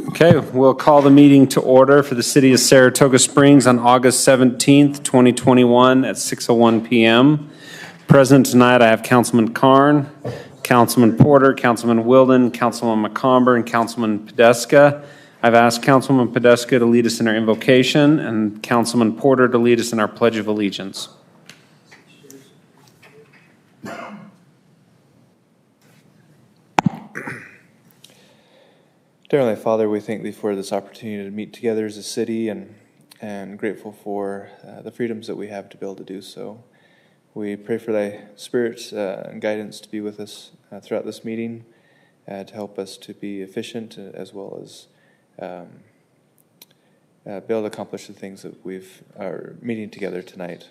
Okay, we'll call the meeting to order for the City of Saratoga Springs on August 17th, 2021 at 6:01 p.m. Present tonight, I have Councilman Karn, Councilman Porter, Councilman Wilden, Councilman McComber, and Councilman Podeska. I've asked Councilman Podeska to lead us in our invocation and Councilman Porter to lead us in our Pledge of Allegiance. Dear Heavenly Father, we thank Thee for this opportunity to meet together as a city and grateful for the freedoms that we have to be able to do so. We pray for Thy Spirit and guidance to be with us throughout this meeting, to help us to be efficient as well as be able to accomplish the things that are meeting together tonight.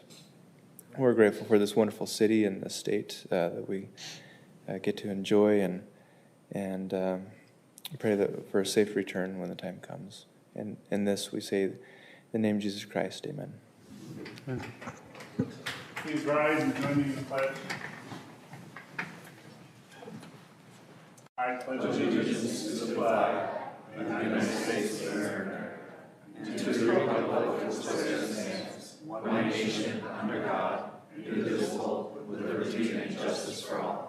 We're grateful for this wonderful city and the state that we get to enjoy and we pray that for a safe return when the time comes. And in this we say, in the name of Jesus Christ, amen. Please rise and join me in the pledge. I pledge allegiance to the flag of the United States of America and to the republic which stands one nation under God, indivisible, with liberty and justice for all.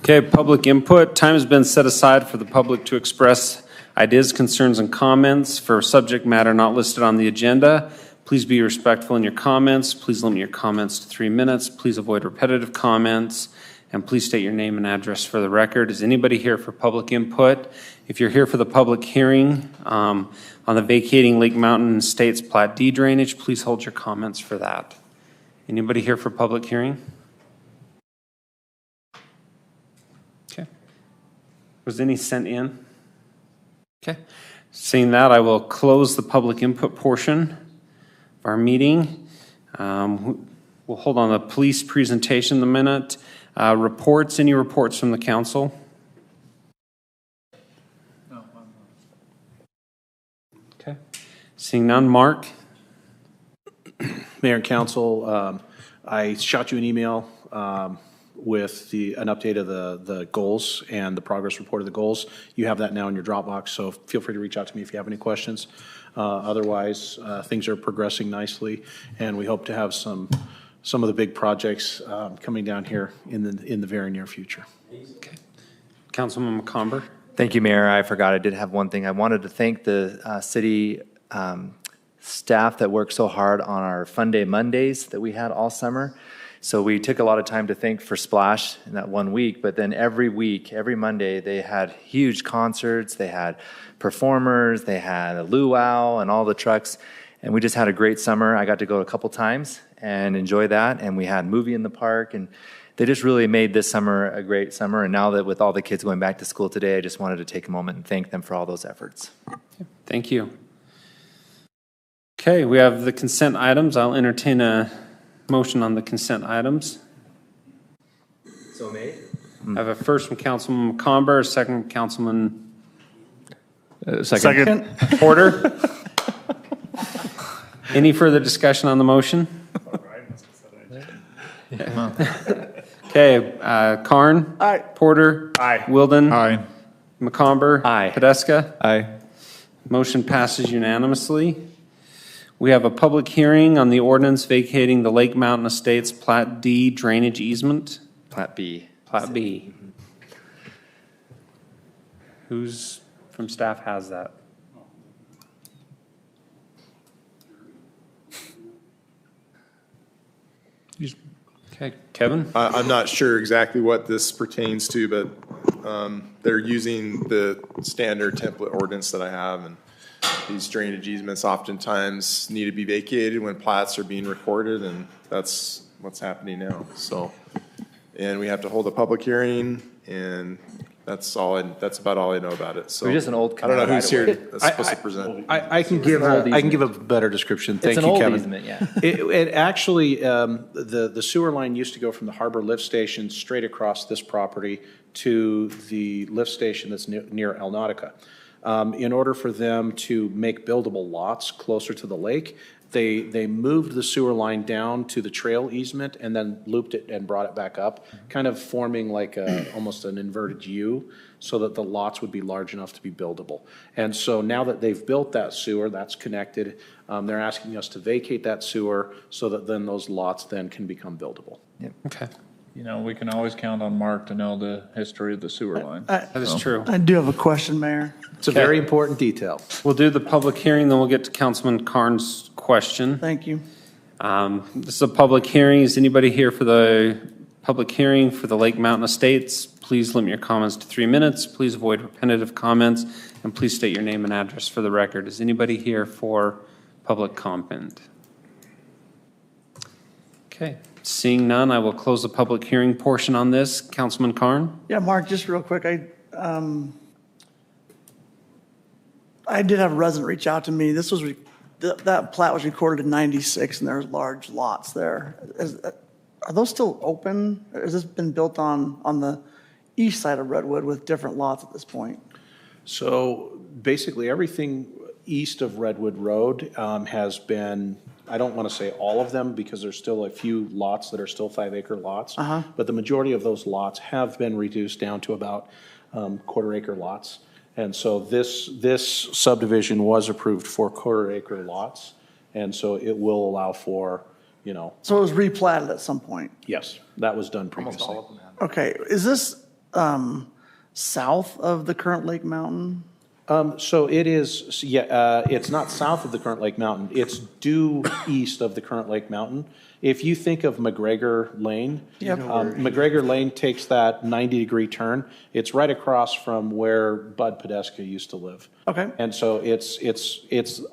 Okay, public input. Time has been set aside for the public to express ideas, concerns, and comments for subject matter not listed on the agenda. Please be respectful in your comments. Please limit your comments to 3 minutes. Please avoid repetitive comments. And please state your name and address for the record. Is anybody here for public input? If you're here for the public hearing on the vacating Lake Mountain Estates Plat D drainage, please hold your comments for that. Anybody here for public hearing? Okay. Was any sent in? Okay. Seeing that, I will close the public input portion of our meeting. We'll hold on the police presentation in a minute. Reports, any reports from the council? No. Okay. Seeing none, Mark? Mayor and Council, I shot you an email with an update of the goals and the progress report of the goals. You have that now in your Dropbox, so feel free to reach out to me if you have any questions. Otherwise, things are progressing nicely, and we hope to have some of the big projects coming down here in the very near future. Okay. Councilman McComber? Thank you, Mayor. I forgot I did have one thing. I wanted to thank the city staff that worked so hard on our Fun Day Mondays that we had all summer. So we took a lot of time to thank for Splash in that 1 week, but then every week, every Monday, they had huge concerts, they had performers, they had a luau and all the trucks, and we just had a great summer. I got to go a couple times and enjoy that, and we had movie in the park, and they just really made this summer a great summer. And now that with all the kids going back to school today, I just wanted to take a moment and thank them for all those efforts. Thank you. Okay, we have the consent items. I'll entertain a motion on the consent items. So made. I have a first from Councilman McComber, a second from Councilman Second. Porter. Any further discussion on the motion? Okay, Karn? Aye. Porter? Aye. Wilden? Aye. McComber? Aye. Podeska? Aye. Motion passes unanimously. We have a public hearing on the ordinance vacating the Lake Mountain Estates Plat D drainage easement. Plat B. Plat B. Who's from staff has that? Okay, Kevin? I'm not sure exactly what this pertains to, but they're using the standard template ordinance that I have, and these drainage easements oftentimes need to be vacated when plats are being recorded, and that's what's happening now. So, and we have to hold a public hearing, and that's about all I know about it. So We're just an old I don't know who's here canal that's supposed to present. I can give a better description. Thank It's you, an old Kevin. easement, yeah. It actually, the sewer line used to go from the Harbor Lift Station straight across this property to the lift station that's near El Nautica. In order for them to make buildable lots closer to the lake, they moved the sewer line down to the trail easement and then looped it and brought it back up, kind of forming like almost an inverted U, so that the lots would be large enough to be buildable. And so now that they've built that sewer, that's connected, they're asking us to vacate that sewer so that then those lots then can become buildable. Okay, You know, we can always count on Mark to know the history of the sewer line. that is true. I do have a question, Mayor. It's a very important detail. We'll do the public hearing, then we'll get to Councilman Carn's question. Thank you. This is a public hearing. Is anybody here for the public hearing for the Lake Mountain Estates? Please limit your comments to 3 minutes. Please avoid repetitive comments, and please state your name and address for the record. Is anybody here for public comment? Okay, seeing none, I will close the public hearing portion on this. Councilman Carn? Yeah, Mark, just real quick, I did have a resident reach out to me. This was, that plat was recorded in 96, and there's large lots there. Are those still open? Has this been built on the east side of Redwood with different lots at this point? So basically, everything east of Redwood Road has been, I don't want to say all of them, because there's still a few lots that are still 5-acre lots. But the majority of those lots have been reduced down to about quarter-acre lots. And so this subdivision was approved for quarter-acre lots, and so it will allow for, you know. So it was replatted at some point? Yes, that was done previously. Okay, is this south of the current Lake Mountain? So it is, it's not south of the current Lake Mountain. It's due east of the current Lake Mountain. If you think of McGregor Lane, McGregor Lane takes that 90-degree turn. It's right across from where Bud Podeska used to live. Okay. And so it's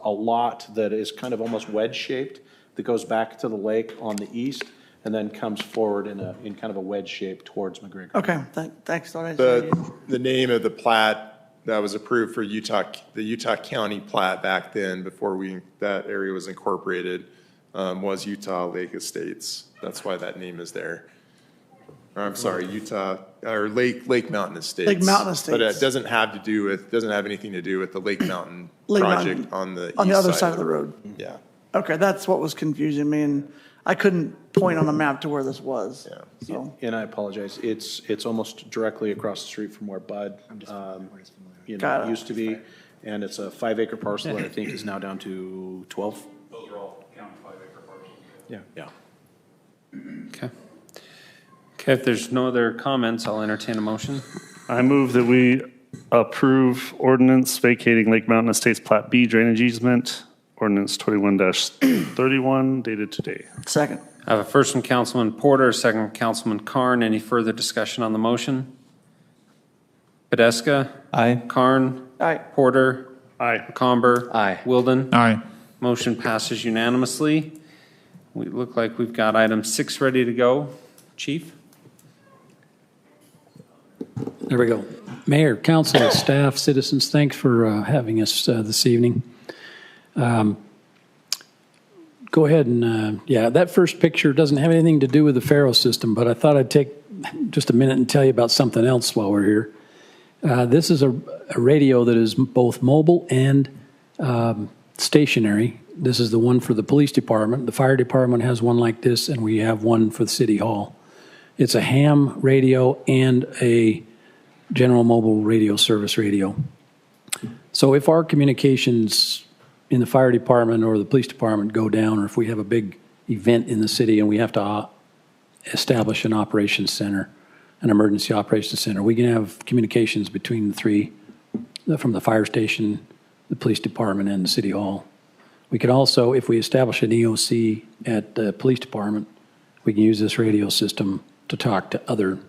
a lot that is kind of almost wedge-shaped that goes back to the lake on the east and then comes forward in kind of a wedge shape towards McGregor. Okay, thanks. The name of the plat that was approved for the Utah County plat back then, before that area was incorporated, was Utah Lake Estates. That's why that name is there. Or, I'm sorry, Utah, or Lake Mountain Estates. Lake Mountain Estates. But it doesn't have anything to do with the Lake Mountain project on the other side of the road. Yeah. Okay, that's what was confusing me, and I couldn't point on a map to where this was. Yeah. So. And I apologize. It's almost directly across the street from where Bud, Got it. used to be. And it's a 5-acre parcel that I think is now down to 12. Those are all county 5-acre parcels. Yeah. Okay. Okay, if there's no other comments, I'll entertain a motion. I move that we approve ordinance vacating Lake Mountain Estates Plat B drainage easement, ordinance 21-31, dated today. Second. I have a first from Councilman Porter, a second from Councilman Carn. Any further discussion on the motion? Podeska? Aye. Carn? Aye. Porter? Aye. McComber? Aye. Wilden? Aye. Motion passes unanimously. We look like we've got item 6 ready to go. Chief? There we go. Mayor, council, staff, citizens, thanks for having us this evening. Go ahead and, that first picture doesn't have anything to do with the Faro system, but I thought I'd take just a minute and tell you about something else while we're here. This is a radio that is both mobile and stationary. This is the one for the police department. The fire department has one like this, and we have one for the city hall. It's a ham radio and a general mobile radio service radio. So if our communications in the fire department or the police department go down, or if we have a big event in the city and we have to establish an operations center, an emergency operations center, we can have communications between the three, from the fire station, the police department, and the city hall. We can also, if we establish an EOC at the police department, we can use this radio system to talk to other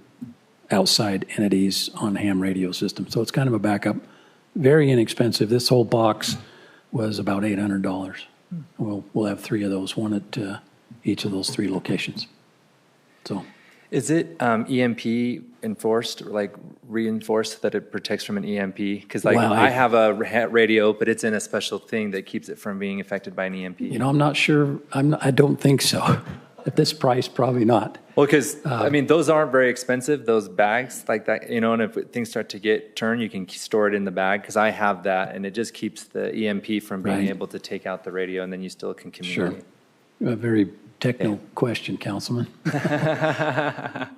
outside entities on ham radio system. So it's kind of a backup. Very inexpensive. This whole box was about $800. We'll have 3 of those, one at each of those 3 locations. So, Is it EMP enforced, like reinforced that it protects from an EMP? Because like Well, I have a radio, but it's in a special thing that keeps it from being affected by an EMP. I'm not sure. I don't think so. At this price, probably not. Well, because, I mean, those aren't very expensive, those bags like that, you know, and if things start to get turned, you can store it in the bag, because I have that, and it just keeps the EMP from being Right. able to take out the radio, and then you still can Sure. communicate. A very technical question, Councilman. If the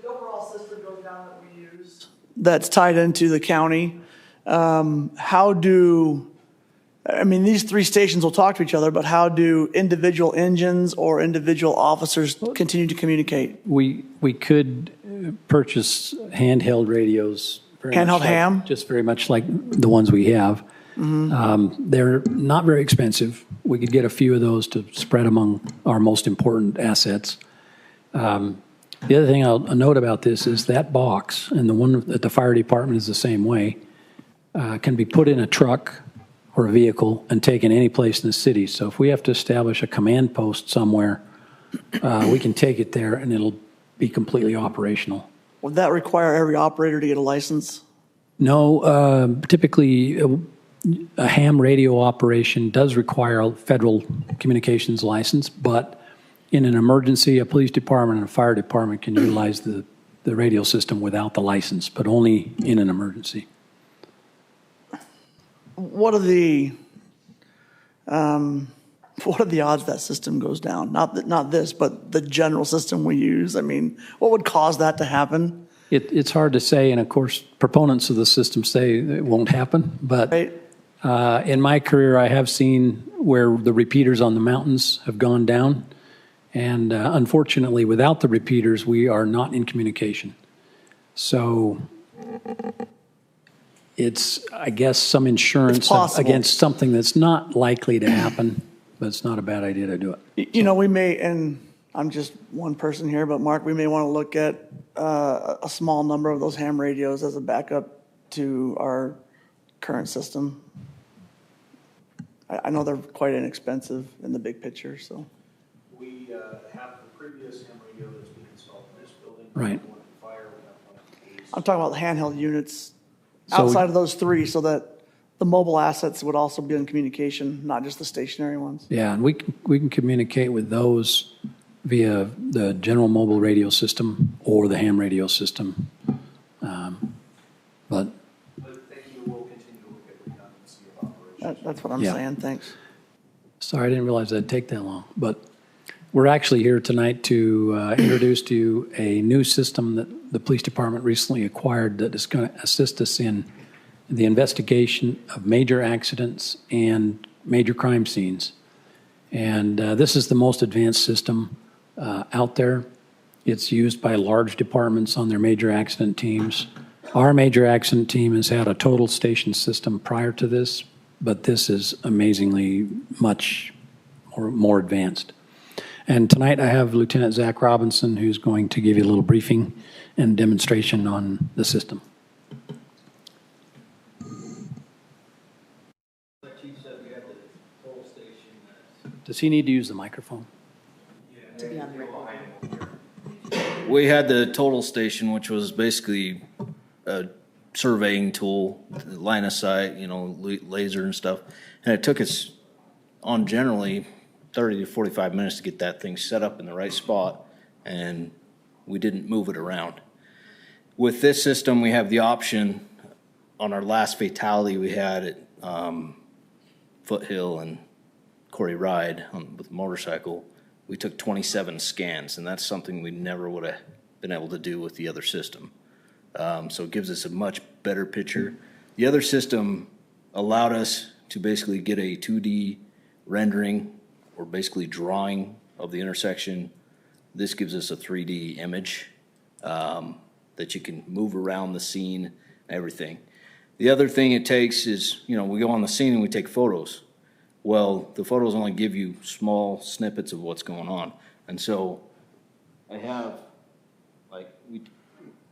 overall system goes down that we use, that's tied into the county, these three stations will talk to each other, but how do individual engines or individual officers continue to communicate? We could purchase handheld radios. very much Handheld like- ham? Just very much like the ones we have. They're not very expensive. We could get a few of those to spread among our most important assets. The other thing I'll note about this is that box, and the one at the fire department is the same way, can be put in a truck or a vehicle and taken any place in the city. So if we have to establish a command post somewhere, we can take it there and it'll be completely operational. Would that require every operator to get a license? No, typically a ham radio operation does require a federal communications license, but in an emergency, a police department and a fire department can utilize the radio system without the license, but only in an emergency. What are the odds that system goes down? Not this, but the general system we use. I mean, what would cause that to happen? It's hard to say, and of course, proponents of the system say it won't happen, but Right? in my career, I have seen where the repeaters on the mountains have gone down, and unfortunately, without the repeaters, we are not in communication. So it's, I guess, some insurance It's possible. against something that's not likely to happen, but it's not a bad idea to do it. You know, we may, and I'm just one person here, but Mark, we may want to look at a small number of those ham radios as a backup to our current system. I know they're quite inexpensive in the big picture, so. We have the previous ham radio that's been installed in this building. Right. One at the fire, we have one at the police. I'm talking about handheld units So- outside of those three, so that the mobile assets would also be in communication, not just the stationary ones. Yeah, and we can communicate with those via the general mobile radio system or the ham radio system. But But thank you, we'll continue to look at redundancy of operations. That's what I'm Yeah. saying, thanks. sorry, I didn't realize that'd take that long. But we're actually here tonight to introduce to you a new system that the police department recently acquired that is going to assist us in the investigation of major accidents and major crime scenes. And this is the most advanced system out there. It's used by large departments on their major accident teams. Our major accident team has had a total station system prior to this, but this is amazingly much more advanced. And tonight I have Lieutenant Zach Robinson, who's going to give you a little briefing and demonstration on the system. Does he need to use the microphone? We had the total station, which was basically a surveying tool, line of sight, laser and stuff. And it took us on generally 30 to 45 minutes to get that thing set up in the right spot, and we didn't move it around. With this system, we have the option, on our last fatality we had at Foothill and Corey Ride with a motorcycle, we took 27 scans, and that's something we never would have been able to do with the other system. So it gives us a much better picture. The other system allowed us to basically get a 2D rendering or basically drawing of the intersection. This gives us a 3D image that you can move around the scene, everything. The other thing it takes is, we go on the scene and we take photos. Well, the photos only give you small snippets of what's going on. And so I have,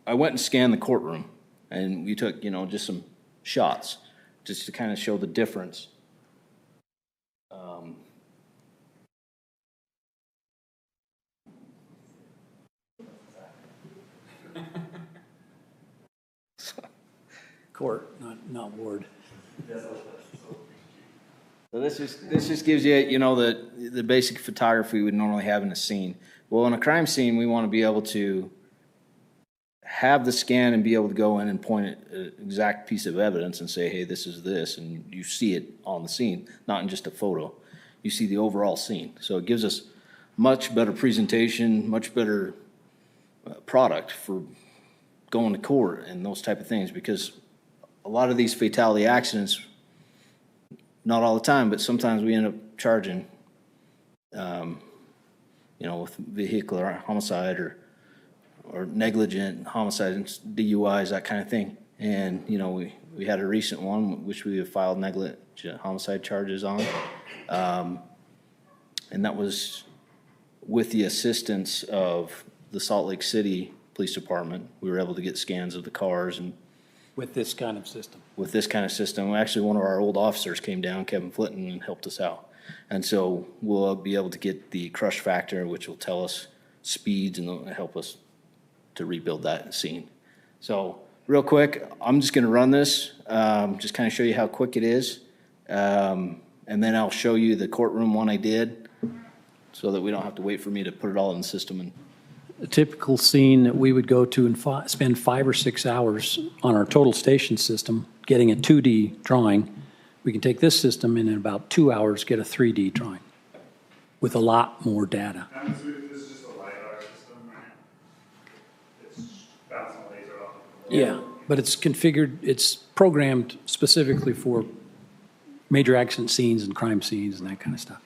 I went and scanned the courtroom, and we took, just some shots just to kind of show the difference. Court, not ward. So this just gives you, you know, the basic photography we would normally have in a scene. Well, in a crime scene, we want to be able to have the scan and be able to go in and point at an exact piece of evidence and say, hey, this is this, and you see it on the scene, not in just a photo. You see the overall scene. So it gives us much better presentation, much better product for going to court and those type of things, because a lot of these fatality accidents, not all the time, but sometimes we end up charging, you know, with vehicular homicide or negligent homicide, DUIs, that kind of thing. And, you know, we had a recent one, which we have filed negligent homicide charges on. And that was with the assistance of the Salt Lake City Police Department. We were able to get scans of the cars and With this kind of system. with this kind of system. Actually, one of our old officers came down, Kevin Flitton, and helped us out. And so we'll be able to get the crush factor, which will tell us speeds and help us to rebuild that scene. So real quick, I'm just going to run this, just kind of show you how quick it is. And then I'll show you the courtroom one I did so that we don't have to wait for me to put it all in the system. And A typical scene that we would go to and spend 5 or 6 hours on our total station system getting a 2D drawing. We can take this system and in about 2 hours get a 3D drawing with a lot more data. And this is just a LiDAR system, right? It's bouncing laser off. Yeah, but it's configured, it's programmed specifically for major accident scenes and crime scenes and that kind of stuff.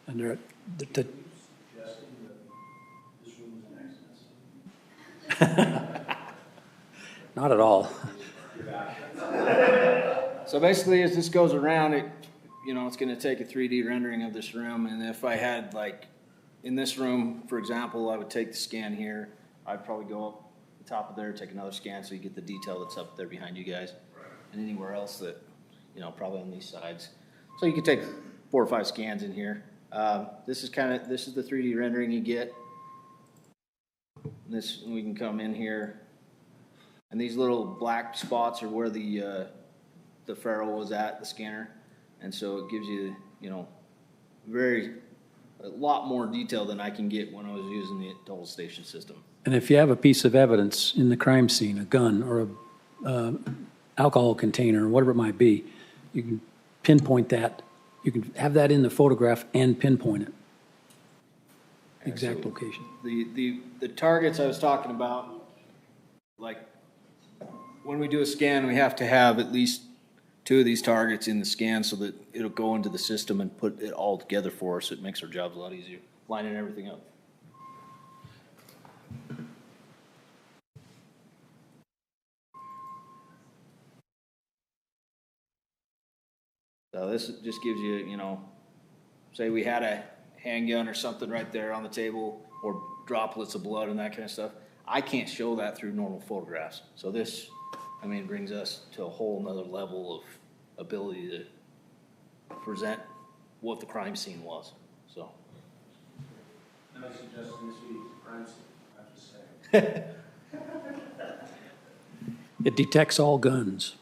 And there, not at all. so basically, as this goes around, it's going to take a 3D rendering of this room. And if I had, like, in this room, for example, I would take the scan here. I'd probably go up the top of there, take another scan so you get the detail that's up there behind you guys. And anywhere else that, probably on these sides. So you could take 4 or 5 scans in here. This is the 3D rendering you get. We can come in here. And these little black spots are where the ferrule was at, the scanner. And so it gives you, a lot more detail than I can get when I was using the total station system. And if you have a piece of evidence in the crime scene, a gun or a alcohol container, or whatever it might be, you can pinpoint that. You can have that in the photograph and pinpoint it. Exact location. The targets I was talking about, like when we do a scan, we have to have at least 2 of these targets in the scan so that it'll go into the system and put it all together for us. It makes our jobs a lot easier, lining everything up. So this just gives you, say we had a handgun or something right there on the table, or droplets of blood and that kind of stuff. I can't show that through normal photographs. So this, brings us to a whole nother level of ability to present what the crime scene was. So. I'm not suggesting this be a crime scene, I'm just saying. It detects all guns.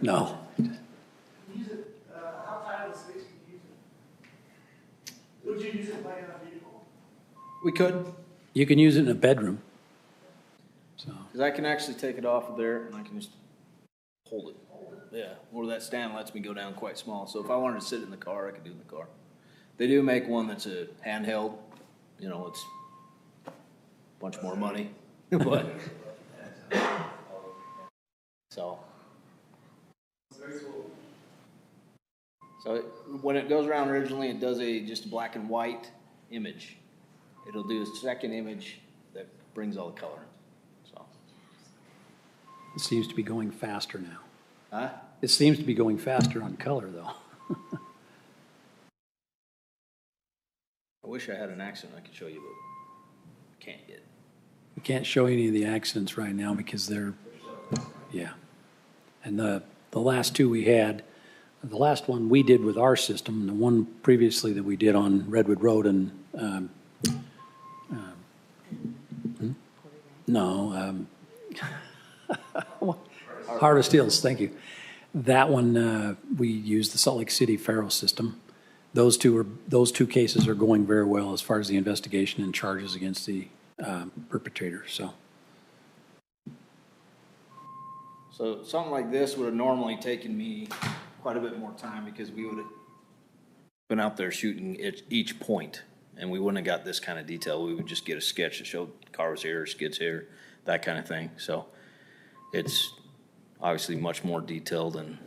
No. How tight of a space can you use it? Would you use it like in a vehicle? We could. You can use it in a bedroom. So. Because I can actually take it off of there and I can just hold it. Yeah, or that stand lets me go down quite small. So if I wanted to sit in the car, I could do it in the car. They do make one that's a handheld. It's a bunch more money. But so when it goes around originally, it does just a black and white image. It'll do a second image that brings all the color. So It seems to be going faster now. huh? It seems to be going faster on color, though. I wish I had an accident I could show you, but can't yet. We can't show any of the accidents right now because they're, yeah. And the last 2 we had, the last one we did with our system, and the one previously that we did on Redwood Road and, Harvest Hills, thank you. That one, we use the Salt Lake City Faro system. Those two cases are going very well as far as the investigation and charges against the perpetrators, so. So something like this would have normally taken me quite a bit more time because we would have been out there shooting each point, and we wouldn't have got this kind of detail. We would just get a sketch that showed cars here, skids here, that kind of thing. So it's obviously much more detailed and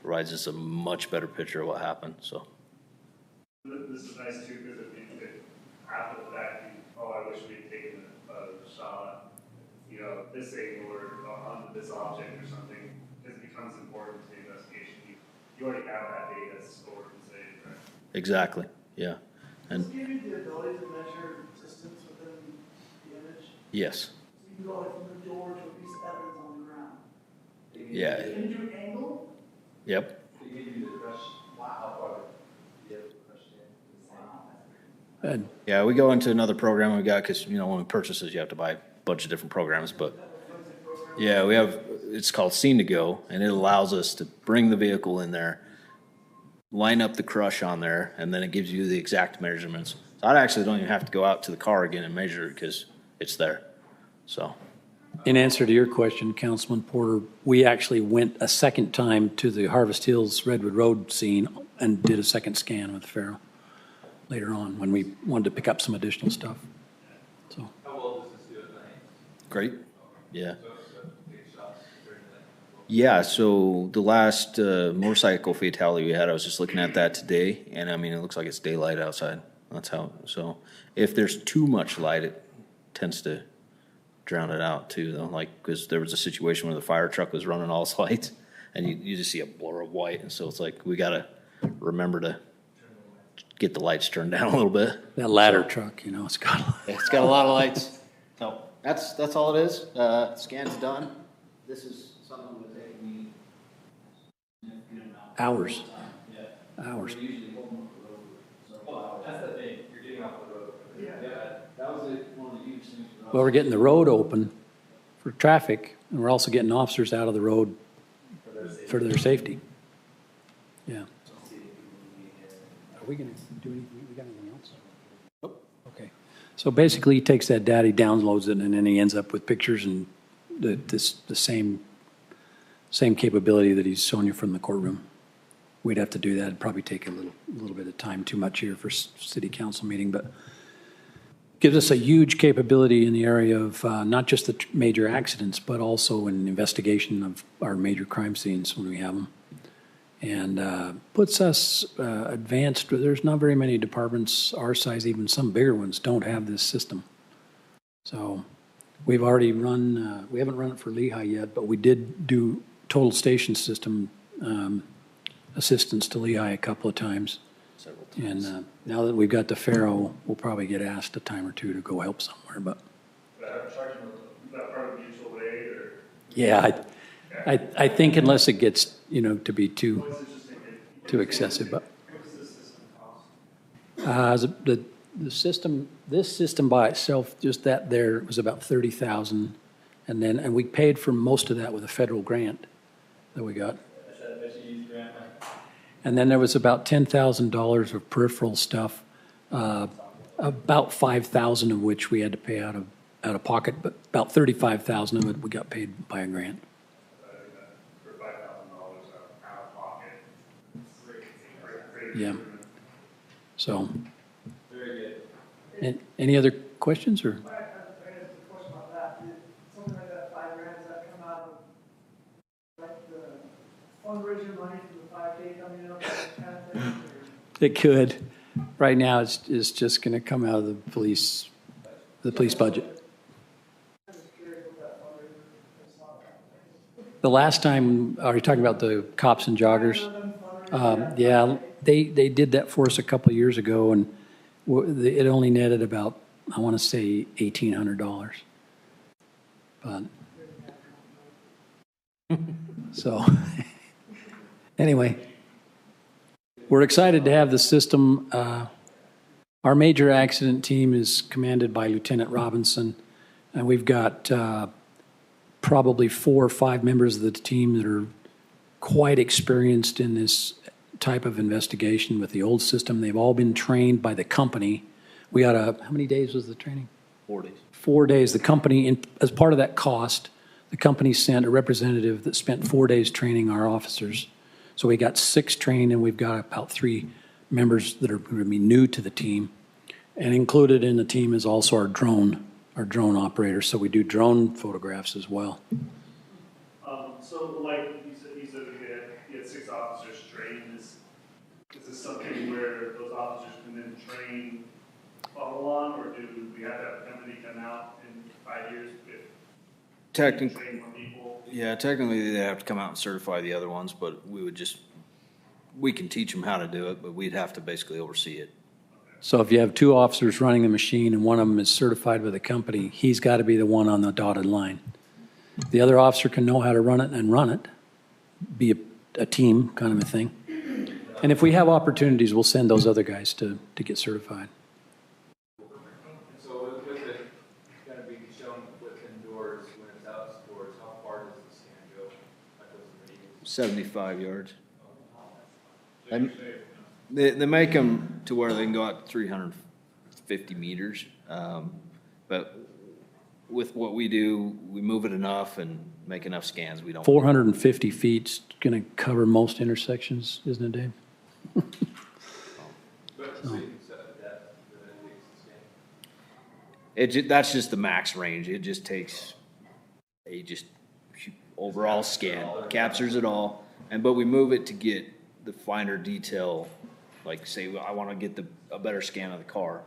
provides us a much better picture of what happened, so. This is nice too, because if you could, after the fact, I wish we'd taken a shot, this angle or onto this object or something, because it becomes important to the investigation. You already have that data stored and saved, right? Exactly, yeah. Does it give you the ability to measure distance within the image? Yes. So you can go like from the door to a piece of evidence on the ground. Yeah. Can you do angle? Yep. Yeah, we go into another program we got because, when we purchase this, you have to buy a bunch of different programs. But yeah, we have, it's called Scene to Go, and it allows us to bring the vehicle in there, line up the crush on there, and then it gives you the exact measurements. So I actually don't even have to go out to the car again and measure it because it's there. So. In answer to your question, Councilman Porter, we actually went a second time to the Harvest Hills Redwood Road scene and did a second scan with Faro later on when we wanted to pick up some additional stuff. So. How well does this do at night? Great. Yeah. Yeah, so the last motorcycle fatality we had, I was just looking at that today, and I mean, it looks like it's daylight outside. That's how, so if there's too much light, it tends to drown it out too, though, because there was a situation where the fire truck was running all its lights, and you just see a blur of white, and so it's like, we gotta remember to get the lights turned down a little bit. That ladder truck, it's got a lot of lights. So that's all it is. Scan's done. This is something that would take me hours. Yeah. Hours. That's the thing. You're getting off the road. Yeah. That was one of the huge things for us. Well, we're getting the road open for traffic, and we're also getting officers out of the road for their safety. Yeah. Are we going to do anything? We got anything else? Nope. Okay. So basically, he takes that data, he downloads it, and then he ends up with pictures and the same capability that he's shown you from the courtroom. We'd have to do that. It'd probably take a little bit of time, too much here for city council meeting, but gives us a huge capability in the area of not just the major accidents, but also in investigation of our major crime scenes when we have them. And puts us advanced. There's not very many departments our size, even some bigger ones, don't have this system. So we've already run, we haven't run it for Lehigh yet, but we did do total station system assistance to Lehigh a couple of times. several times. And now that we've got the Faro, we'll probably get asked a time or two to go help somewhere, but. Is that part of mutual aid or? Yeah, I think unless it gets, to be too excessive, but. What does this system cost? The system, this system by itself, just that there was about 30,000. And we paid for most of that with a federal grant that we got. And then there was about $10,000 of peripheral stuff, about 5,000 of which we had to pay out of pocket, but about 35,000 of it we got paid by a grant. For $5,000 out of pocket. Yeah. So. Very good. Any other questions or? I have a question about that. Something like that, $5,000, does that come out of like the fundraiser money from the 5K coming up, that kind of thing? Or? It could. Right now, it's just going to come out of the police budget. I'm just curious what that fundraiser is about. The last time, are you talking about the cops and joggers? Yeah, they did that for us a couple of years ago, and it only netted about, I want to say, $1,800. But so anyway, we're excited to have the system. Our major accident team is commanded by Lieutenant Robinson, and we've got probably 4 or 5 members of the team that are quite experienced in this type of investigation with the old system. They've all been trained by the company. We got how many days was the training? 4 days. 4 days. The company, as part of that cost, the company sent a representative that spent 4 days training our officers. So we got 6 trained, and we've got about 3 members that are going to be new to the team. And included in the team is also our drone operator. So we do drone photographs as well. So like you said you had 6 officers trained. Is this something where those officers can then train follow on, or do we have to have a company come out in 5 years if Technically, train more people? yeah, technically they have to come out and certify the other ones, but we can teach them how to do it, but we'd have to basically oversee it. So if you have 2 officers running the machine and one of them is certified with a company, he's got to be the one on the dotted line. The other officer can know how to run it, be a team kind of a thing. And if we have opportunities, we'll send those other guys to get certified. So with it going to be shown within doors, when it's outdoors, how far does the scan go? Like those radius? 75 yards. They make them to where they can go out to 350 meters. But with what we do, we move it enough and make enough scans. We don't. 450 feet's going to cover most intersections, isn't it, Dave? That's just the max range. It just takes overall scan, captures it all, but we move it to get the finer detail. Like say I want to get a better scan of the car,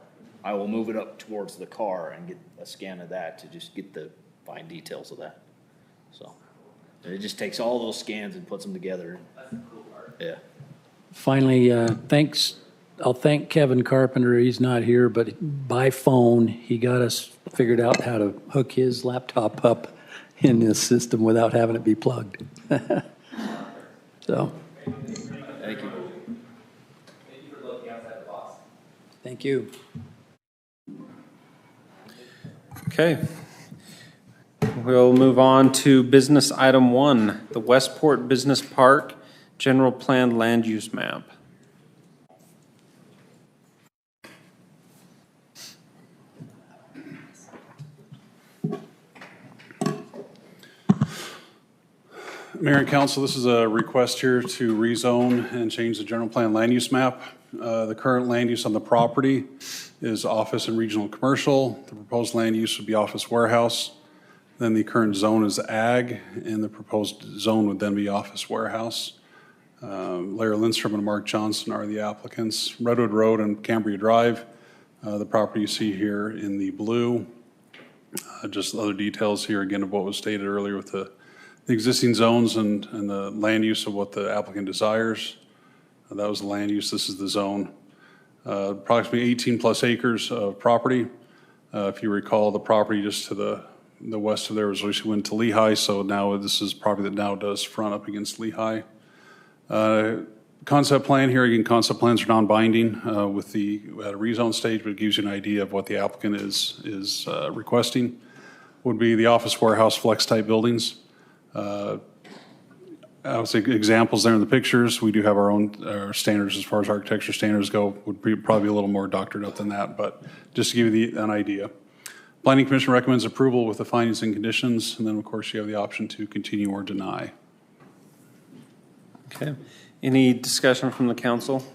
I will move it up towards the car and get a scan of that to just get the fine details of that. So it just takes all those scans and puts them together. That's the cool part. Yeah. Finally, I'll thank Kevin Carpenter. He's not here, but by phone, he got us figured out how to hook his laptop up in this system without having it be plugged. So. Thank you. Thank you for looking outside the box. Thank you. Okay. We'll move on to business item 1, the Westport Business Park General Plan Land Use Map. Mayor and Council, this is a request here to rezone and change the general plan land use map. The current land use on the property is office and regional commercial. The proposed land use would be office warehouse. Then the current zone is ag, and the proposed zone would then be office warehouse. Larry Lindstrom and Mark Johnson are the applicants. Redwood Road and Cambria Drive, the property you see here in the blue. Just other details here again of what was stated earlier with the existing zones and the land use of what the applicant desires. That was the land use. This is the zone. Approximately 18 plus acres of property. If you recall, the property just to the west of there was which went to Lehigh, so now this is property that now does front up against Lehigh. Concept plan here, again, concept plans are non-binding with the at a rezone stage, but it gives you an idea of what the applicant is requesting. Would be the office warehouse flex type buildings. I would say examples there in the pictures. We do have our standards as far as architecture standards go. Would be probably a little more doctored up than that, but just to give you an idea. Planning Commission recommends approval with the findings and conditions, and then of course you have the option to continue or deny. Okay. Any discussion from the council?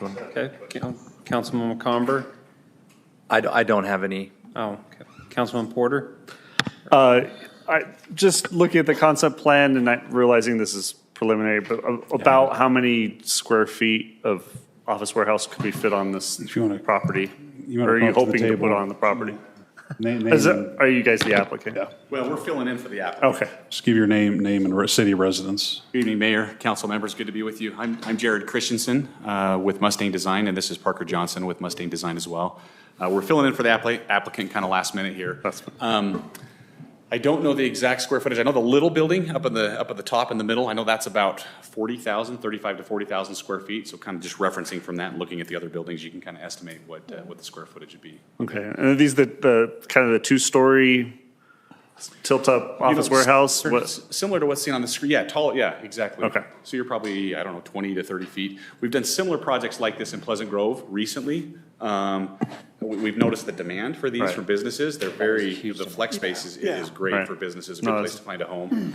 Okay. Councilman McComber? I don't have any. Oh, okay. Councilman Porter? I just looking at the concept plan and not realizing this is preliminary, but about how many square feet of office warehouse could we fit on this property? Or are you hoping to put on the property? Are you guys the applicant? Yeah. Well, we're filling in for the applicant. Okay. Just give your name and city residence. Good evening, Mayor, council members. Good to be with you. I'm Jared Christensen with Mustang Design, and this is Parker Johnson with Mustang Design as well. We're filling in for the applicant kind of last minute here. I don't know the exact square footage. I know the little building up at the top in the middle. I know that's about 40,000, 35 to 40,000 square feet. So kind of just referencing from that and looking at the other buildings, you can kind of estimate what the square footage would be. Okay. And are these the kind of the 2-story tilt-up office warehouse? Sort of similar to what's seen on the screen. Yeah, tall, yeah, exactly. Okay. So you're probably, I don't know, 20 to 30 feet. We've done similar projects like this in Pleasant Grove recently. We've noticed the demand for these Right. for businesses. They're very, the flex space is great Right. for businesses, a No, good place to find a home.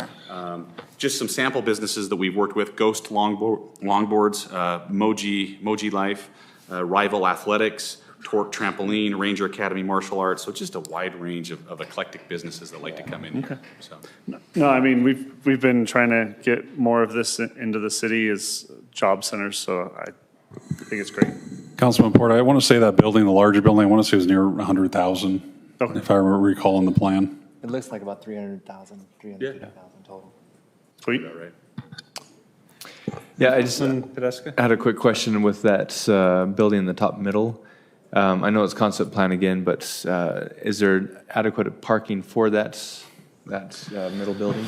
Just some sample businesses that we've worked with: Ghost Longboards, Moji Life, Rival Athletics, Torque Trampoline, Ranger Academy Martial Arts. So just a wide range of eclectic businesses that like to come in here. So. No, I mean, we've been trying to get more of this into the city as job centers, so I think it's great. Councilman Porter, I want to say that building, the larger building, I want to say it was near 100,000, Okay. if I recall in the plan. It looks like about 300,000, 350,000 total. Sweet. Right. Yeah, I just Podeska? had a quick question with that building in the top middle. I know it's concept plan again, but is there adequate parking for that middle building?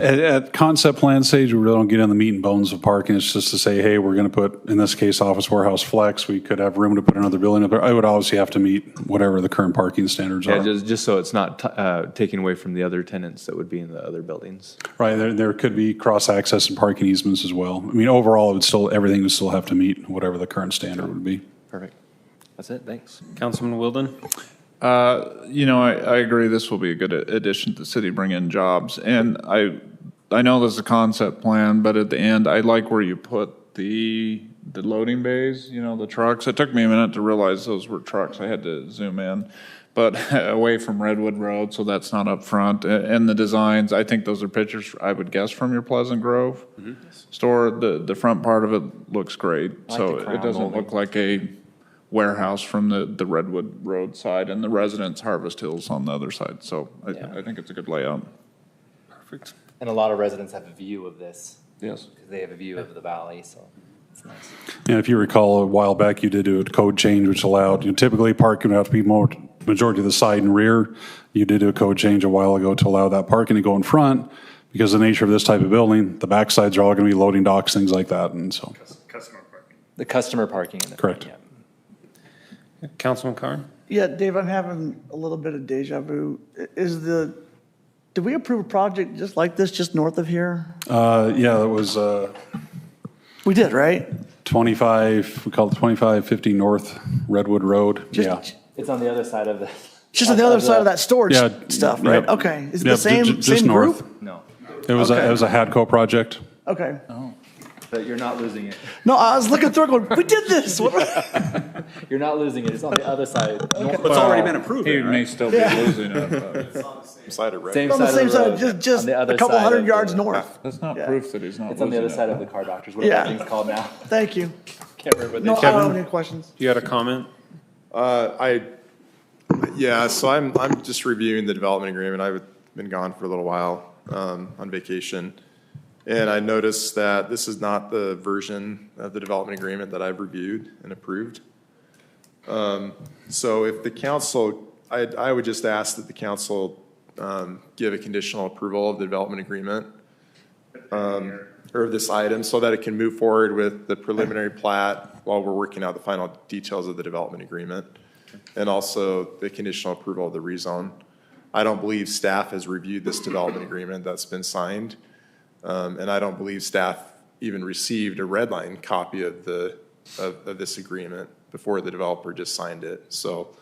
At concept plan stage, we really don't get in the meat and bones of parking. It's just to say, hey, we're going to put, in this case, office warehouse flex. We could have room to put another building up there. I would obviously have to meet whatever the current parking standards Yeah, are. just so it's not taken away from the other tenants that would be in the other buildings. Right, there could be cross-access and parking easements as well. I mean, overall, it would still, everything would still have to meet whatever the current standard would be. Perfect. That's it, thanks. Councilman Wilden? I agree this will be a good addition to the city, bring in jobs. And I know there's a concept plan, but at the end, I like where you put the loading bays, the trucks. It took me a minute to realize those were trucks. I had to zoom in. But away from Redwood Road, so that's not up front. And the designs, I think those are pictures, I would guess, from your Pleasant Grove store. The front part of it looks great. I like So the crown it doesn't molding. look like a warehouse from the Redwood Road side, and the residence Harvest Hills on the other side. So I think it's a good layout. Perfect. And a lot of residents have a view of this. Yes. Because they have a view of the valley, so it's nice. And if you recall, a while back, you did a code change which allowed, typically parking would have to be majority of the side and rear. You did do a code change a while ago to allow that parking to go in front, because of the nature of this type of building, the backsides are all going to be loading docks, things like that, and so. Customer parking. The customer parking in the Correct. front, yeah. Councilman Carn? Yeah, Dave, I'm having a little bit of deja vu. Did we approve a project just like this, just north of here? Yeah, it was We did, right? 25, we call it 2550 North Redwood Road. Just- Yeah. It's on the other side of the. Just on the other side of that storage Yeah, stuff, right? yep. Okay. Is it Yep, the same, just same north. group? No, It was Okay. it was a HADCO project. Okay. but you're not losing it. No, I was looking through it going, we did this. What? You're not losing it. It's on the other side. But it's already been approved, He then, may right? still be losing it, but Side of red. Same On the side same of the side, road. just On the other a couple side hundred of yards the- north. that's not Yeah. proof that he's not It's on the losing other side it. of the car doctors, whatever Yeah. that thing's called now. Thank you. Can't remember what No, they I don't have any questions. You had a comment? Yeah, so I'm just reviewing the development agreement. I've been gone for a little while on vacation. And I noticed that this is not the version of the development agreement that I've reviewed and approved. So if the council, I would just ask that the council give a conditional approval of the development agreement or of this item so that it can move forward with the preliminary plat while we're working out the final details of the development agreement. And also the conditional approval of the rezone. I don't believe staff has reviewed this development agreement that's been signed. And I don't believe staff even received a red line copy of this agreement before the developer just signed it. So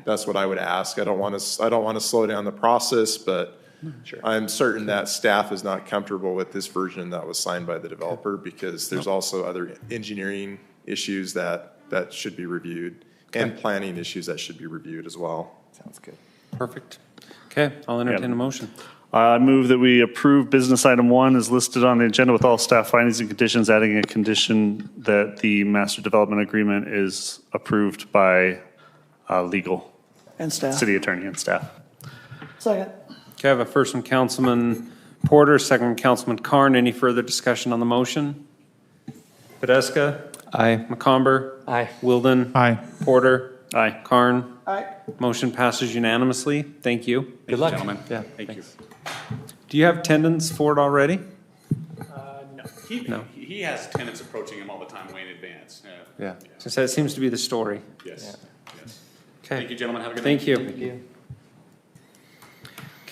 that's what I would ask. I don't want to slow down the process, but I'm certain that staff is not comfortable with this version that was signed by the developer because there's also other engineering issues that should be reviewed and planning issues that should be reviewed as well. Sounds good. Perfect. Okay, I'll entertain a motion. I move that we approve business item 1 is listed on the agenda with all staff findings and conditions, adding a condition that the master development agreement is approved by legal, And staff. city attorney and staff. Second. Okay, I have a first from Councilman Porter, second from Councilman Carn. Any further discussion on the motion? Podeska? Aye. McComber? Aye. Wilden? Aye. Porter? Aye. Carn? Aye. Motion passes unanimously. Thank you. Good luck. Gentlemen. Yeah, Thank you. Do you have attendance for it already? No. He has tenants approaching him all the time way in advance. Yeah. Since that seems to be the story. Yes. Yes. Okay. Thank you, gentlemen. Have a good night. Thank you. Thank you.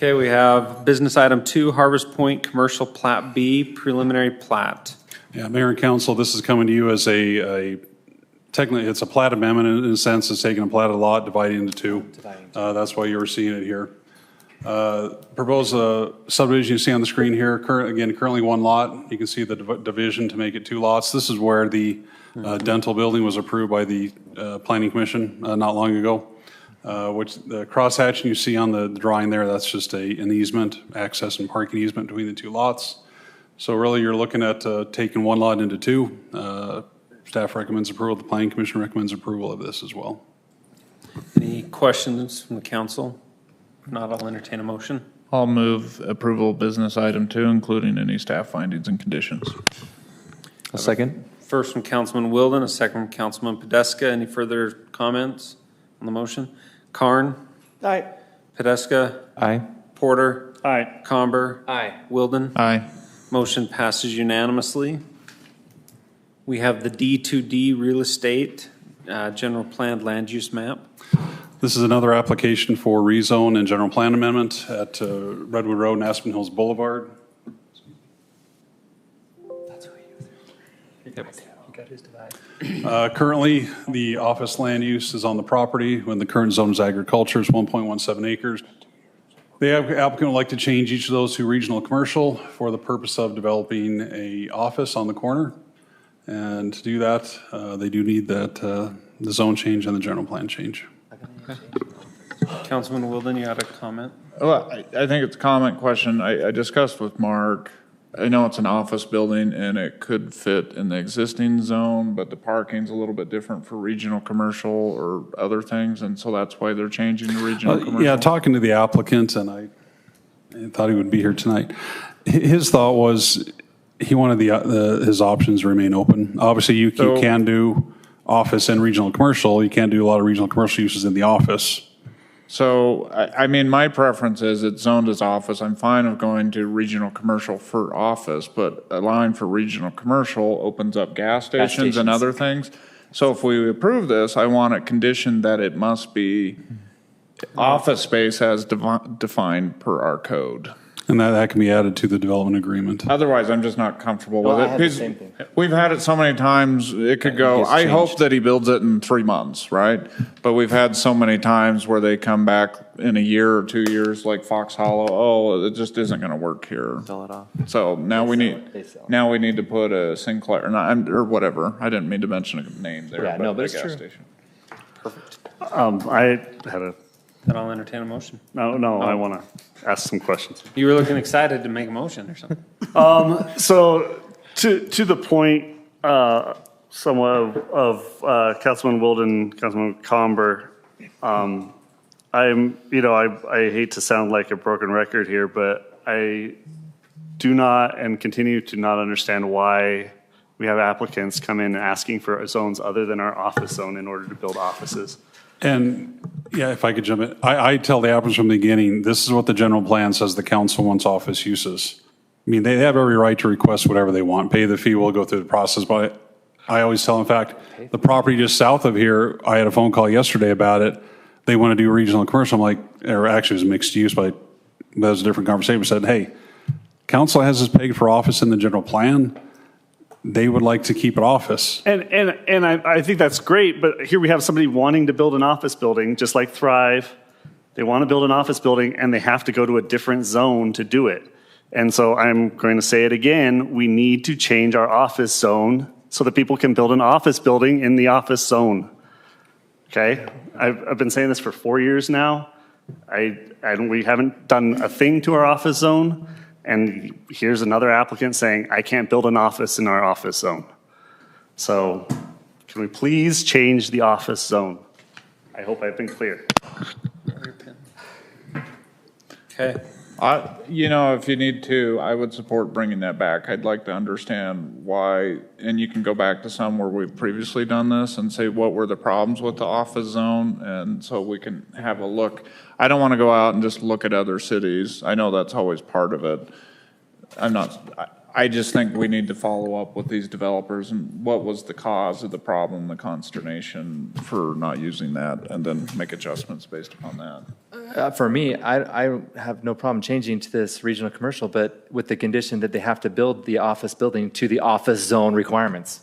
Okay, we have business item 2, Harvest Point Commercial Plat B, preliminary plat. Yeah, Mayor and Council, this is coming to you as technically, it's a plat amendment in a sense. It's taking a platted lot, dividing into two. That's why you're seeing it here. Proposed subdivision you see on the screen here, currently one lot. You can see the division to make it 2 lots. This is where the dental building was approved by the Planning Commission not long ago. Which the crosshatching you see on the drawing there, that's just an easement, access and parking easement between the 2 lots. So really you're looking at taking 1 lot into 2. Staff recommends approval. The Planning Commission recommends approval of this as well. Any questions from the council? If not, I'll entertain a motion. I'll move approval of business item 2, including any staff findings and conditions. A second. First from Councilman Wilden, a second from Councilman Podeska. Any further comments on the motion? Karn? Aye. Podeska? Aye. Porter? Aye. Comber? Aye. Wilden? Aye. Motion passes unanimously. We have the D2D real estate, general planned land use map. This is another application for rezone and general plan amendment at Redwood Road and Aspen Hills Boulevard. Currently, the office land use is on the property when the current zone is agriculture, is 1.17 acres. The applicant would like to change each of those to regional commercial for the purpose of developing a office on the corner. And to do that, they do need that the zone change and the general plan change. Councilman Wilden, you had a comment? Well, I think it's a comment question. I discussed with Mark. I know it's an office building and it could fit in the existing zone, but the parking's a little bit different for regional commercial or other things, and so that's why they're changing the regional commercial. Yeah, talking to the applicant, and I thought he would be here tonight. His thought was he wanted his options to remain open. Obviously, you can do office and regional commercial. You can't do a lot of regional commercial uses in the office. So, I mean, my preference is it's zoned as office. I'm fine with going to regional commercial for office, but allowing for regional commercial opens up gas stations and other things. So if we approve this, I want it conditioned that it must be office space as defined per our code. And that can be added to the development agreement. Otherwise, I'm just not comfortable with it. I had the same thing. We've had it so many times, it could go, I hope that he builds it in 3 months, right? But we've had so many times where they come back in a year or 2 years, like Fox Hollow, oh, it just isn't gonna work here. Sell it off. So now we need to put a Sinclair, or whatever. I didn't mean to mention a name there. Yeah, no, but a it's gas true. station. I had a, Then I'll entertain a motion. no, I want to ask some questions. You were looking excited to make a motion or something. So to the point, somewhat of Councilman Wilden, Councilman Comber, I hate to sound like a broken record here, but I do not and continue to not understand why we have applicants come in asking for zones other than our office zone in order to build offices. And yeah, if I could jump in, I tell the applicants from the beginning, this is what the general plan says the council wants office uses. I mean, they have every right to request whatever they want, pay the fee, we'll go through the process, but I always tell, in fact, the property just south of here, I had a phone call yesterday about it. They want to do regional commercial. I'm like, or actually it was mixed use, but that was a different conversation. We said, hey, council has this pegged for office in the general plan. They would like to keep it office. And I think that's great, but here we have somebody wanting to build an office building, just like Thrive. They want to build an office building, and they have to go to a different zone to do it. And so I'm going to say it again, we need to change our office zone so that people can build an office building in the office zone. Okay? I've been saying this for 4 years now. We haven't done a thing to our office zone. And here's another applicant saying, I can't build an office in our office zone. So can we please change the office zone? I hope I've been clear. Okay. If you need to, I would support bringing that back. I'd like to understand why, and you can go back to some where we've previously done this and say what were the problems with the office zone, and so we can have a look. I don't want to go out and just look at other cities. I know that's always part of it. I just think we need to follow up with these developers and what was the cause of the problem, the consternation for not using that, and then make adjustments based upon that. For me, I have no problem changing to this regional commercial, but with the condition that they have to build the office building to the office zone requirements.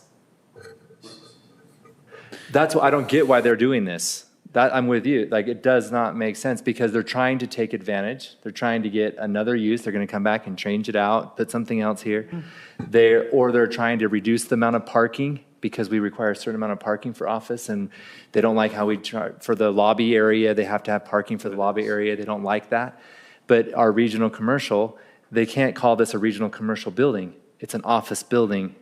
That's why I don't get why they're doing this. That I'm with you. Like, it does not make sense because they're trying to take advantage. They're trying to get another use. They're going to come back and change it out, put something else here. They're trying to reduce the amount of parking because we require a certain amount of parking for office, and they don't like how we try for the lobby area. They have to have parking for the lobby area. They don't like that. But our regional commercial, they can't call this a regional commercial building. It's an office building.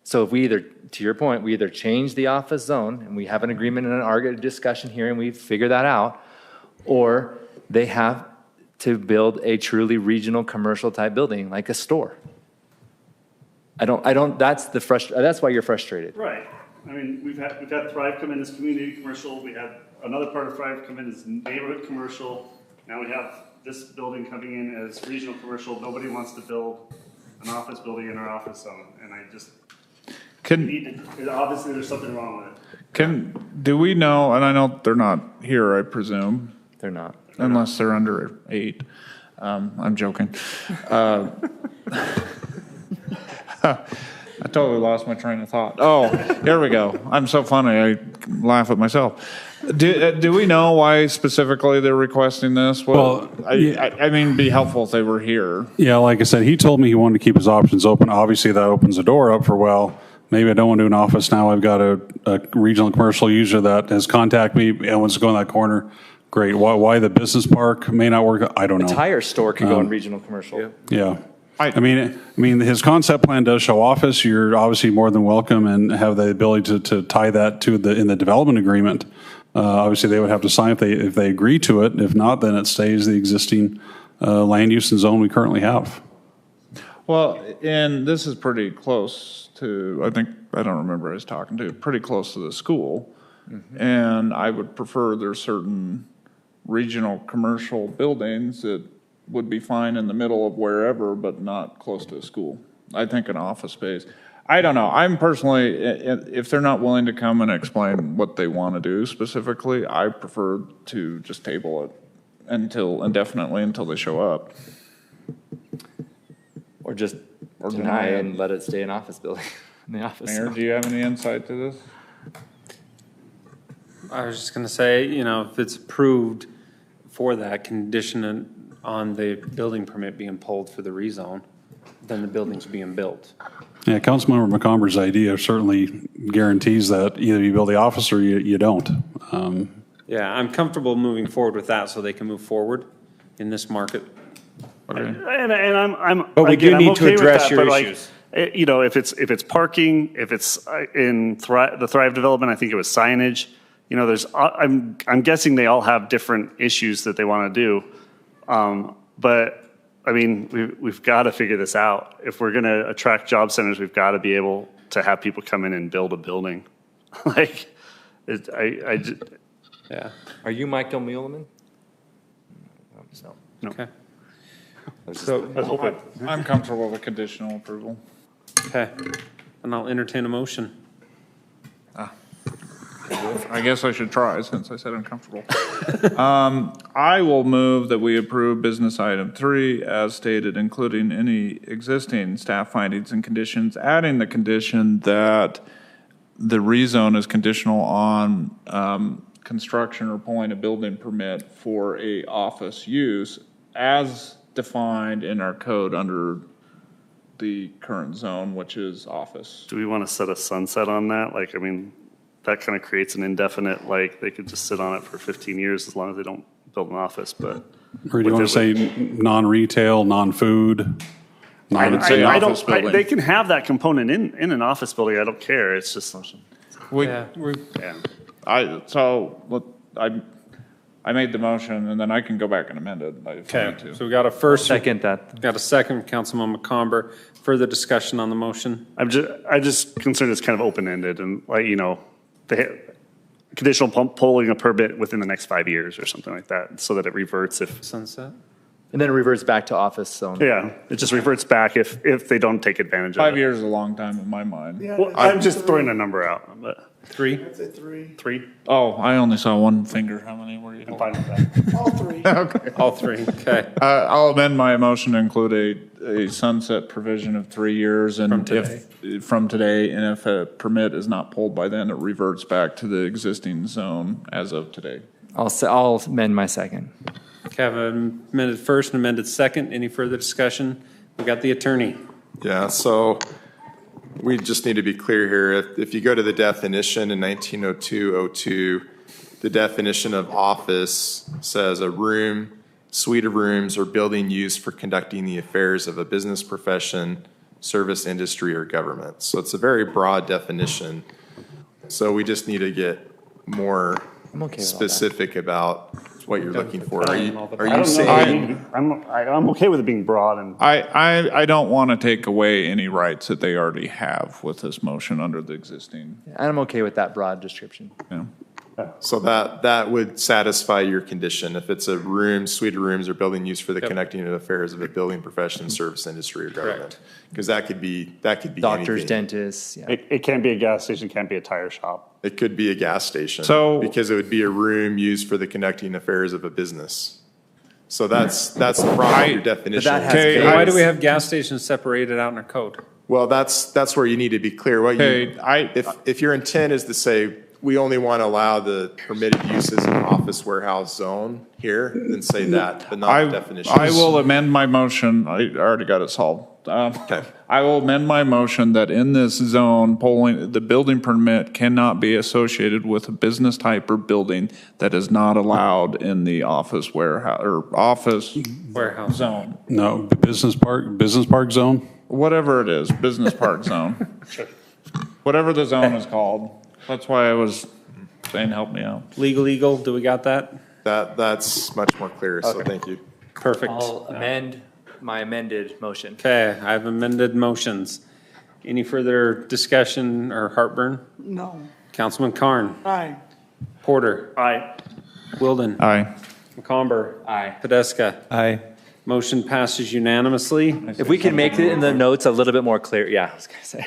So if we either, to your point, we either change the office zone and we have an agreement and an discussion here and we figure that out, or they have to build a truly regional commercial type building like a store. That's why you're frustrated. Right. I mean, we've had Thrive come in as community commercial. We had another part of Thrive come in as neighborhood commercial. Now we have this building coming in as regional commercial. Nobody wants to build an office building in our office zone, and I just obviously there's something wrong with it. Do we know, and I know they're not here, I presume. They're not. Unless they're under 8. I'm joking. I totally lost my train of thought. Oh, here we go. I'm so funny, I laugh at myself. Do we know why specifically they're requesting this? Well, I mean, it'd be helpful if they were here. Yeah, like I said, he told me he wanted to keep his options open. Obviously, that opens the door up for, well, maybe I don't want to do an office now. I've got a regional commercial user that has contacted me and wants to go in that corner. Great. Why the business park may not work? I don't know. A tire store could go in regional commercial. Yeah. I mean, his concept plan does show office. You're obviously more than welcome and have the ability to tie that to in the development agreement. Obviously, they would have to sign if they agree to it. If not, then it stays the existing land use and zone we currently have. Well, and this is pretty close to, I don't remember I was talking to, pretty close to the school. Mm-hmm. And I would prefer there's certain regional commercial buildings that would be fine in the middle of wherever, but not close to a school. I think an office space. I don't know. I'm personally, if they're not willing to come and explain what they want to do specifically, I prefer to just table it indefinitely until they show up. Or just deny it and let it stay an office building in the office. Mayor, do you have any insight to this? I was just going to say, if it's approved for that condition on the building permit being pulled for the rezone, then the building's being built. Yeah, Councilmember McComber's idea certainly guarantees that either you build the office or you don't. Yeah, I'm comfortable moving forward with that so they can move forward in this market. Okay. And I'm But we do need okay to address with that, your issues. If it's parking, if it's in the Thrive development, I think it was signage. I'm guessing they all have different issues that they want to do. But I mein, we've got to figure this out. If we're going to attract job centers, we've got to be able to have people come in and build a building. Yeah. Are you Michael Muleman? No. Okay. So I'm comfortable with conditional approval. Okay. And I'll entertain a motion. I guess I should try since I said uncomfortable. I will move that we approve business item 3 as stated, including any existing staff findings and conditions, adding the condition that the rezone is conditional on construction or pulling a building permit for a office use as defined in our code under the current zone, which is office. do we want to set a sunset on that? That kind of creates an indefinite, they could just sit on it for 15 years as long as they don't build an office, but. Or do you want to say non-retail, non-food? Office building. They can have that component in an office building. I don't care. It's just. I made the motion, and then I can go back and amend it. Okay, so we got a first. Second that. Got a second, Councilman McComber. Further discussion on the motion? I'm just concerned it's kind of open-ended and the conditional pulling a permit within the next 5 years or something like that, so that it reverts if. Sunset? And then it reverts back to office zone. Yeah, it just reverts back if they don't take advantage of it. 5 years is a long time in my mind. Yeah, Well, I'm just throwing a number out, but 3? I'd say 3. 3, Oh, I only saw one finger. How many were you? I'm fine with that. All 3. Okay. All 3, okay. I'll amend my motion to include a sunset provision of 3 years and from today, and if a permit is not pulled by then, it reverts back to the existing zone as of today. I'll amend my second. Okay, I have an amended first and amended second. Any further discussion? We got the attorney. Yeah, so we just need to be clear here. If you go to the definition in 1902-02, the definition of office says a room, suite of rooms, or building used for conducting the affairs of a business, profession, service, industry, or government. So it's a very broad definition. So we just need to get more specific about what you're looking for. Are you saying? I'm okay with it being broad and. I don't want to take away any rights that they already have with this motion under the existing. I'm okay with that broad description. Yeah. So that would satisfy your condition if it's a room, suite of rooms, or building used for the connecting of affairs of a building, profession, service, industry, or government. Because that could be Doctors, anything. dentists. Yeah. It can't be a gas station, can't be a tire shop. It could be a gas station. So- because it would be a room used for the connecting affairs of a business. So that's the problem with your definition. that has Okay, Why do we have gas stations separated out in our code? Well, that's where you need to be clear. If your intent is to say, we only want to allow the permitted uses in office warehouse zone here, then say that, but not the definition. I will amend my motion. I already got it solved. Okay. I will amend my motion that in this zone, the building permit cannot be associated with a business type or building that is not allowed in the office warehouse or office Warehouse. zone. No, business park zone? Whatever it is, business park zone. Whatever the zone is called. That's why I was saying help me out. Legal Eagle, do we got that? That's much more clear, so thank you. Perfect. I'll amend my amended motion. Okay, I have amended motions. Any further discussion or heartburn? No. Councilman Carn, Aye. Porter, Aye. Wilden, Aye. McComber, Aye. Podesta. Aye. Motion passes unanimously. If we can make it in the notes a little bit more clear, yeah, I was gonna say.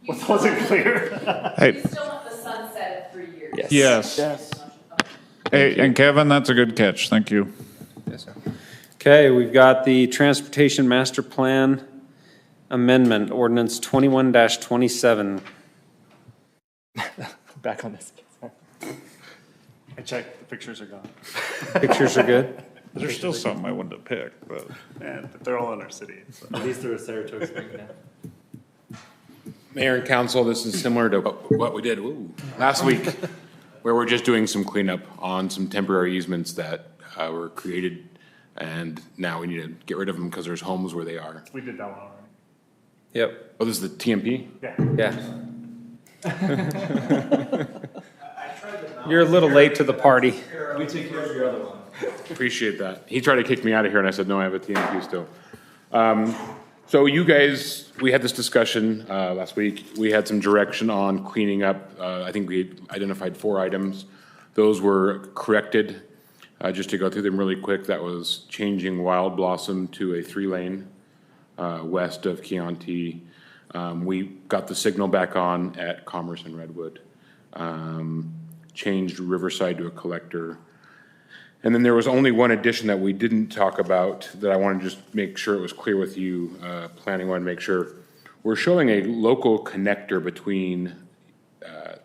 What wasn't clear? Hey, You still want the sunset of 3 years? yes. Yes. Hey, and Kevin, that's a good catch. Thank you. Okay, we've got the Transportation Master Plan Amendment, Ordinance 21-27. Back on this. I checked, the pictures are gone. Pictures are good. There's still something I wanted to pick, but. And they're all in our city. So. At least they're a Saratoga Springs now. Mayor and council, this is similar to what we did last week, where we're just doing some cleanup on some temporary easements that were created, and now we need to get rid of them because there's homes where they are. We did that one already. Yep, Oh, this is the TMP? Yeah. yeah. You're a little late to the party. We took care of your other one. Appreciate that. He tried to kick me out of here, and I said, no, I have a TMP still. So you guys, we had this discussion last week. We had some direction on cleaning up. I think we identified 4 items. Those were corrected. Just to go through them really quick, that was changing Wild Blossom to a 3-lane west of Chianti. We got the signal back on at Commerce and Redwood. Changed Riverside to a collector. And then there was only one addition that we didn't talk about that I want to just make sure it was clear with you. Planning wanted to make sure. We're showing a local connector between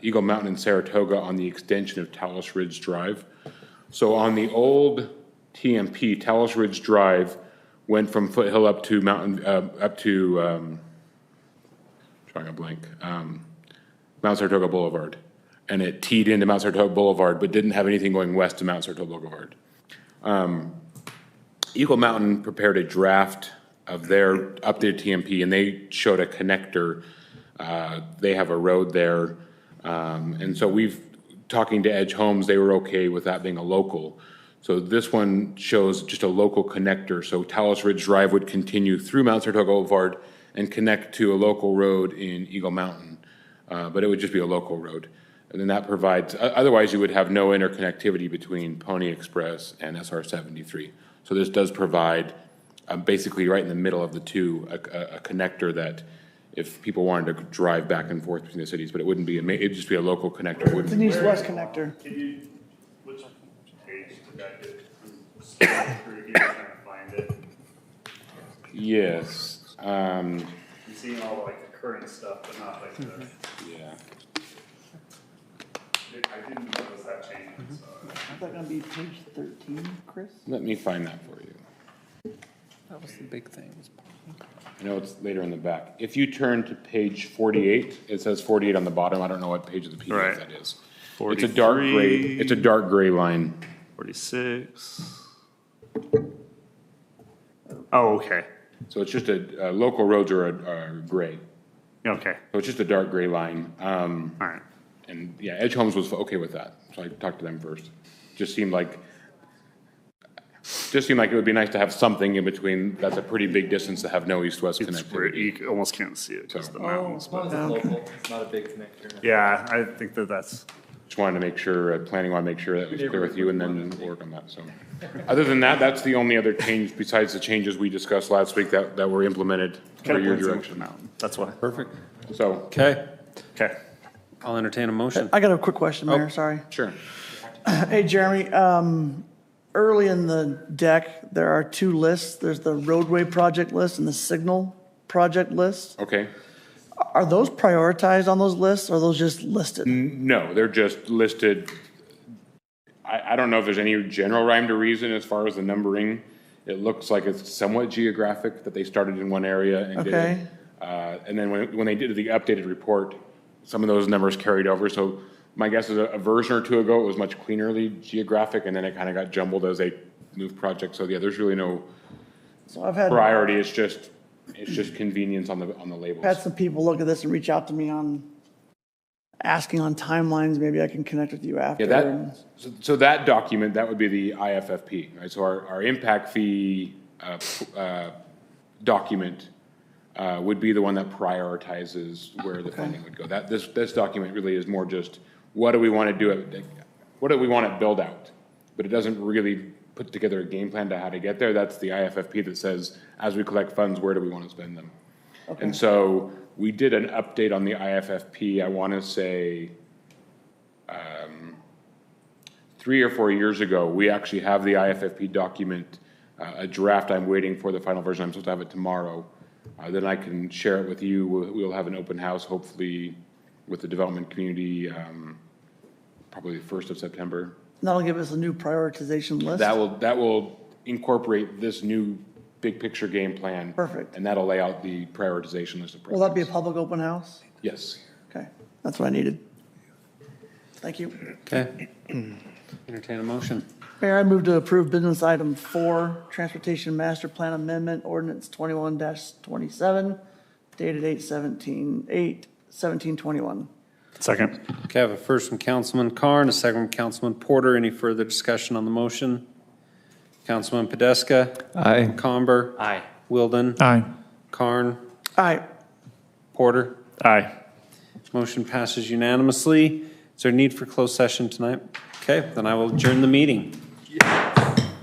Eagle Mountain and Saratoga on the extension of Talus Ridge Drive. So on the old TMP, Talus Ridge Drive went from Foothill up to drawing a blank, Mount Saratoga Boulevard. And it teed into Mount Saratoga Boulevard, but didn't have anything going west to Mount Saratoga Boulevard. Eagle Mountain prepared a draft of their updated TMP, and they showed a connector. They have a road there. And so talking to Edge Homes, they were okay with that being a local. So this one shows just a local connector. So Talus Ridge Drive would continue through Mount Saratoga Boulevard and connect to a local road in Eagle Mountain. But it would just be a local road. And then that provides, otherwise you would have no interconnectivity between Pony Express and SR 73. So this does provide, basically right in the middle of the two, a connector that if people wanted to drive back and forth between the cities, but it wouldn't be, it'd just be a local connector. It It's wouldn't an be- east-west connector. Can you, which page did that get? I'm scrolling through here trying to find it. Yes. I'm seeing all like the current stuff, but not like the, Yeah. I didn't notice that change, so. Is that gonna be page 13, Chris? Let me find that for you. That was the big thing. I know it's later in the back. If you turn to page 48, it says 48 on the bottom. I don't know what page of the PDF Right. that is. It's a dark gray. It's a dark gray line. 46. Oh, okay. So it's just local roads are gray. Okay. So it's just a dark gray line. All right. And yeah, Edge Homes was okay with that. So I talked to them first. Just seemed like it would be nice to have something in between. That's a pretty big distance to have no east-west It's where connectivity. you almost can't see it because of the mountains. As long as it's local, it's not a big connector. Yeah, I think that's. Just wanted to make sure, planning wanted to make sure that was clear with you and then we'll work on that, so. Other than that, that's the only other change besides the changes we discussed last week that were implemented for your direction. That's why. Perfect. So, Okay, Okay. I'll entertain a motion. I got a quick question, Mayor, sorry. sure. Hey, Jeremy, early in the deck, there are two lists. There's the roadway project list and the signal project list. Okay. Are those prioritized on those lists, or are those just listed? No, they're just listed. I don't know if there's any general rhyme to reason as far as the numbering. It looks like it's somewhat geographic, that they started in one area and did Okay. it. And then when they did the updated report, some of those numbers carried over. So my guess is a version or two ago, it was much cleanerly geographic, and then it kind of got jumbled as they moved projects. So yeah, there's really no So I've had priority. It's just convenience on the labels. some people look at this and reach out to me on asking on timelines. Maybe I can connect with you after. Yeah, so that document, that would be the IFFP, right? So our impact fee document would be the one that prioritizes where the funding would go. This document really is more just, what do we want to do? What do we want to build out? But it doesn't really put together a game plan to how to get there. That's the IFFP that says, as we collect funds, where do we want to spend them? Okay. And so we did an update on the IFFP, I want to say 3 or 4 years ago. We actually have the IFFP document, a draft. I'm waiting for the final version. I'm supposed to have it tomorrow. Then I can share it with you. We'll have an open house, hopefully with the development community, probably the 1st of September. That'll give us a new prioritization list. That will incorporate this new big picture game plan. Perfect. And that'll lay out the prioritization list of projects. Will that be a public open house? Yes. Okay, that's what I needed. Thank you. Okay. Entertain a motion. Mayor, I move to approve business item 4, Transportation Master Plan Amendment, Ordinance 21-27, dated 8/17/21. Second. Okay, I have a first from Councilman Carr and a second from Councilman Porter. Any further discussion on the motion? Councilman Podeska? Aye. Comber? Aye. Wilden? Aye. Carn? Aye. Porter? Aye. Motion passes unanimously. Is there a need for closed session tonight? Okay, then I will adjourn the meeting.